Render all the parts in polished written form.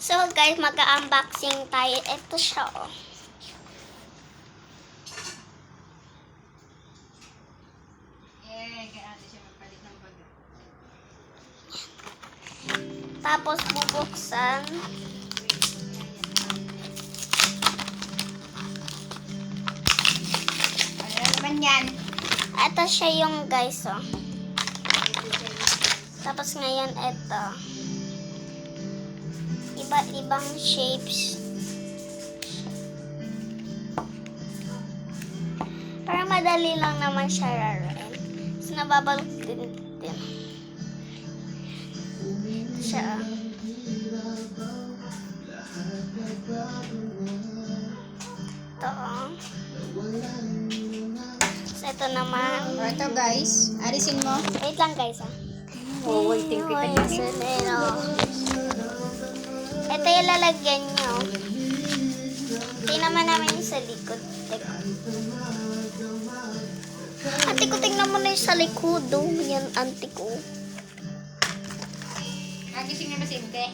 So guys, mag-unboxing tayo. Ito siya, oh. Kaya ate siya magpalit ng bago. Tapos bubuksan. Ano naman yan? Ito siya yung guys, oh. Tapos ngayon, ito. Iba-ibang shapes. Pero madali lang naman siya raruin. So, nababalot din. Siya. Ito, oh. So, ito naman. O ito guys, alisin mo. Wait lang guys, ah. Wawalting kita Ay, dyan. sanero. Ito yung lalagyan nyo. Tingnan naman yung sa likod. Teka. Ate ko, tingnan mo na yung sa likod. Oh. Yan, ante ko. Nagising na ba si Inte?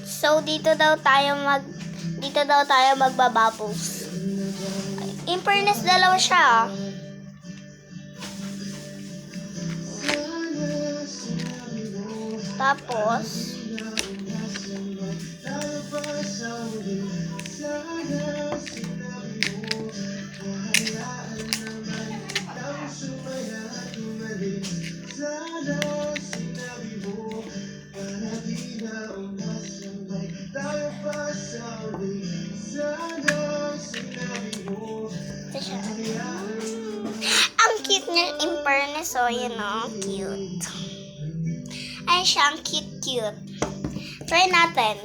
So, dito daw tayo magbabubbles. In fairness, dalawa siya, ah. Tapos, ito siya. Ang cute niya, in fairness, oh, yun, oh, cute. Ay, siya, ang cute. Try natin.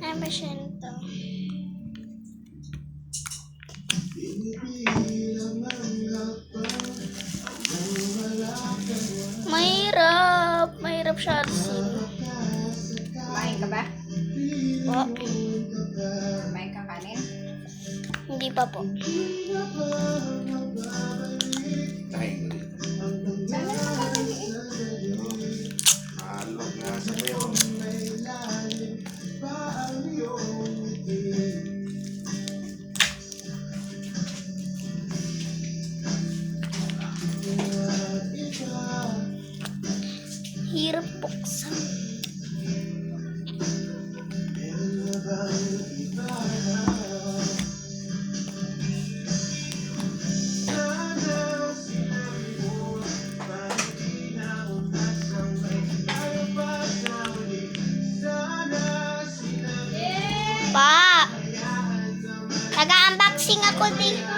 Ano ba siya nito? Mahirap siya alisin. Kumain ka ba? Oh, Kumain ka kanin? hindi pa po. Sana naman eh. Alog na sa bayo. Hirap buksan. Pa! Nag-unboxing ako din.